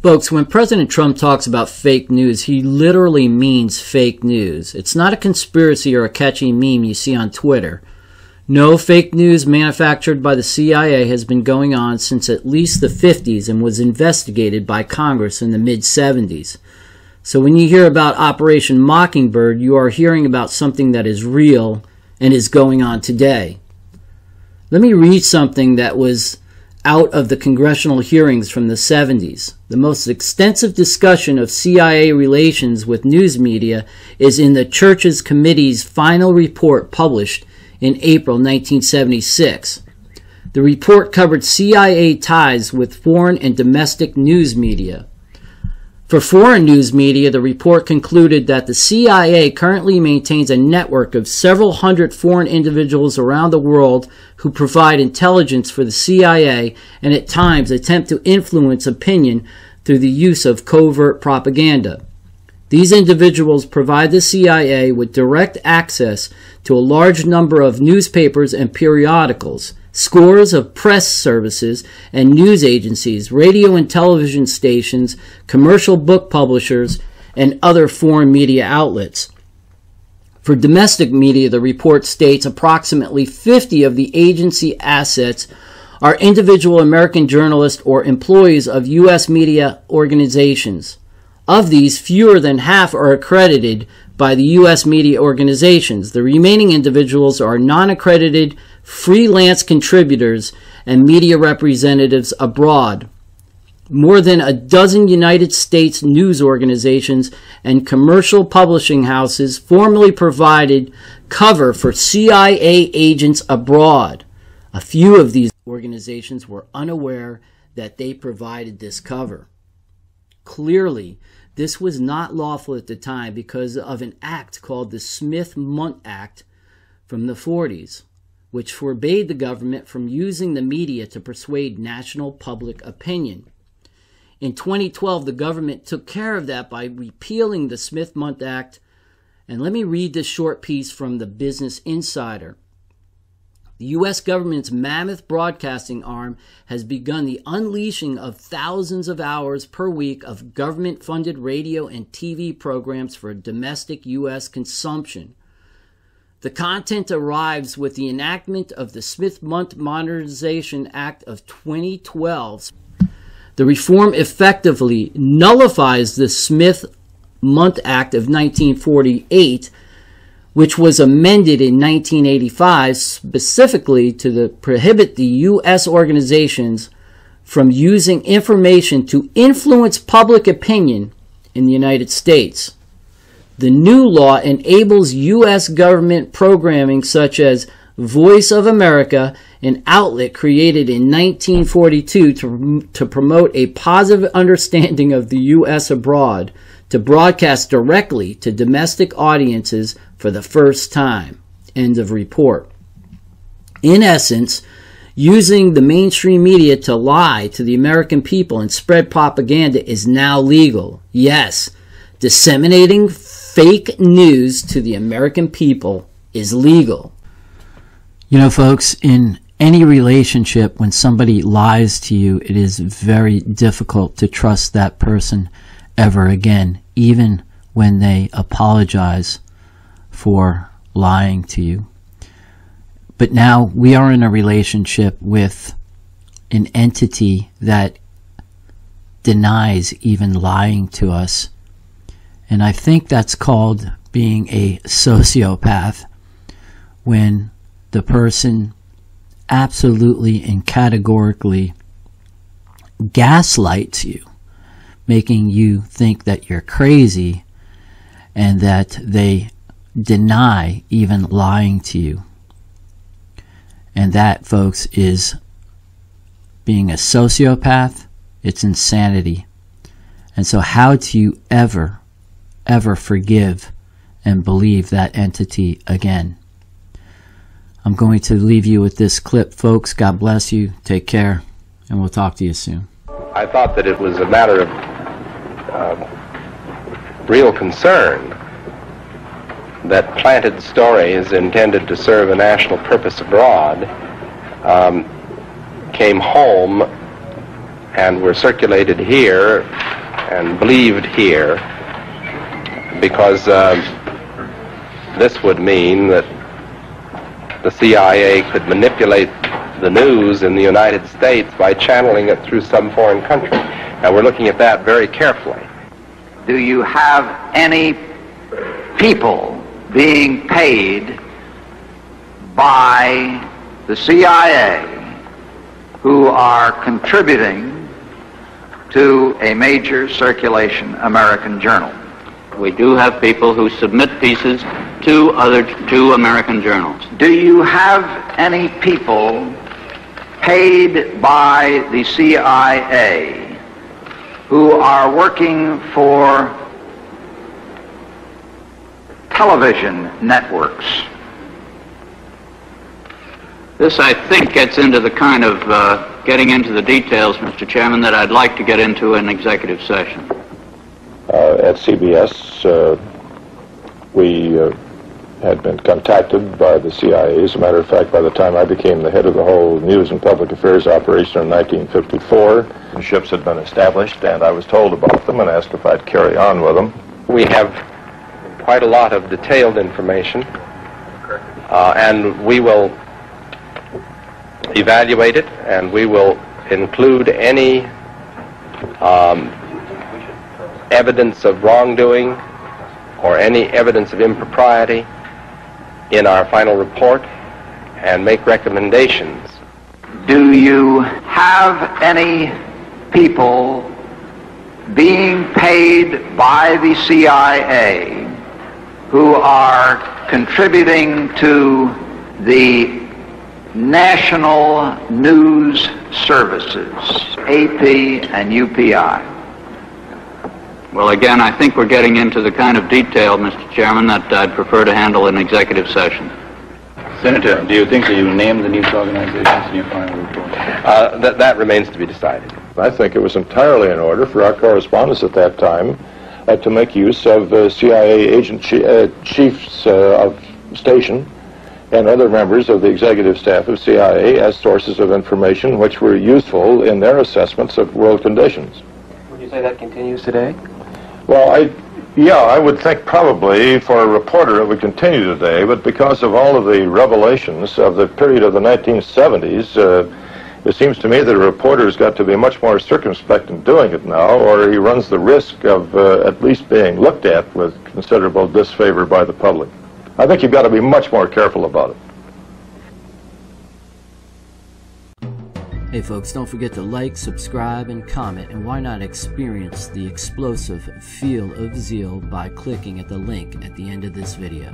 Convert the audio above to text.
Folks, when President Trump talks about fake news, he literally means fake news. It's not a conspiracy or a catchy meme you see on Twitter. No, fake news manufactured by the CIA has been going on since at least the 50s and was investigated by Congress in the mid-70s. So when you hear about Operation Mockingbird, you are hearing about something that is real and is going on today. Let me read something that was out of the congressional hearings from the 70s. The most extensive discussion of CIA relations with news media is in the Churches Committee's final report published in April 1976. The report covered CIA ties with foreign and domestic news media. For foreign news media, the report concluded that the CIA currently maintains a network of several hundred foreign individuals around the world who provide intelligence for the CIA and at times attempt to influence opinion through the use of covert propaganda. These individuals provide the CIA with direct access to a large number of newspapers and periodicals, scores of press services and news agencies, radio and television stations, commercial book publishers, and other foreign media outlets. For domestic media, the report states approximately 50 of the agency assets are individual American journalists or employees of U.S. media organizations. Of these, fewer than half are accredited by the U.S. media organizations. The remaining individuals are non-accredited freelance contributors and media representatives abroad. More than a dozen United States news organizations and commercial publishing houses formerly provided cover for CIA agents abroad. A few of these organizations were unaware that they provided this cover. Clearly, this was not lawful at the time because of an act called the Smith-Mundt Act from the 40s, which forbade the government from using the media to persuade national public opinion. In 2012, the government took care of that by repealing the Smith-Mundt Act. And let me read this short piece from the Business Insider. The U.S. government's mammoth broadcasting arm has begun the unleashing of thousands of hours per week of government-funded radio and TV programs for domestic U.S. consumption. The content arrives with the enactment of the Smith-Mundt Modernization Act of 2012. The reform effectively nullifies the Smith-Mundt Act of 1948, which was amended in 1985 specifically to prohibit the U.S. organizations from using information to influence public opinion in the United States. The new law enables U.S. government programming such as Voice of America, an outlet created in 1942 to promote a positive understanding of the U.S. abroad, to broadcast directly to domestic audiences for the first time. End of report. In essence, using the mainstream media to lie to the American people and spread propaganda is now legal. Yes, disseminating fake news to the American people is legal. You know, folks, in any relationship, when somebody lies to you, it is very difficult to trust that person ever again, even when they apologize for lying to you. But now we are in a relationship with an entity that denies even lying to us. And I think that's called being a sociopath, when the person absolutely and categorically gaslights you, making you think that you're crazy, and that they deny even lying to you. And that, folks, is being a sociopath. It's insanity. And so how do you ever forgive and believe that entity again? I'm going to leave you with this clip, folks. God bless you. Take care, and we'll talk to you soon. I thought that it was a matter of real concern that planted stories intended to serve a national purpose abroad came home and were circulated here and believed here, because this would mean that the CIA could manipulate the news in the United States by channeling it through some foreign country. Now, we're looking at that very carefully. Do you have any people being paid by the CIA who are contributing to a major circulation American journal? We do have people who submit pieces to two American journals. Do you have any people paid by the CIA who are working for television networks? This, I think, gets into the kind of getting into the details, Mr. Chairman, that I'd like to get into in executive session. At CBS, we had been contacted by the CIA. As a matter of fact, by the time I became the head of the whole news and public affairs operation in 1954, the ships had been established, and I was told about them and asked if I'd carry on with them. We have quite a lot of detailed information, and we will evaluate it, and we will include any evidence of wrongdoing or any evidence of impropriety in our final report and make recommendations. Do you have any people being paid by the CIA who are contributing to the national news services, AP and UPI? Well, again, I think we're getting into the kind of detail, Mr. Chairman, that I'd prefer to handle in executive session. Senator, do you think that you named the news organizations in your final report? That remains to be decided. I think it was entirely in order for our correspondents at that time to make use of CIA agent chiefs of station and other members of the executive staff of CIA as sources of information which were useful in their assessments of world conditions. Would you say that continues today? Well, I would think probably for a reporter it would continue today, but because of all of the revelations of the period of the 1970s, it seems to me that a reporter's got to be much more circumspect in doing it now, or he runs the risk of at least being looked at with considerable disfavor by the public. I think you've got to be much more careful about it. Hey folks, don't forget to like, subscribe, and comment, and why not experience the explosive feel of zeal by clicking at the link at the end of this video.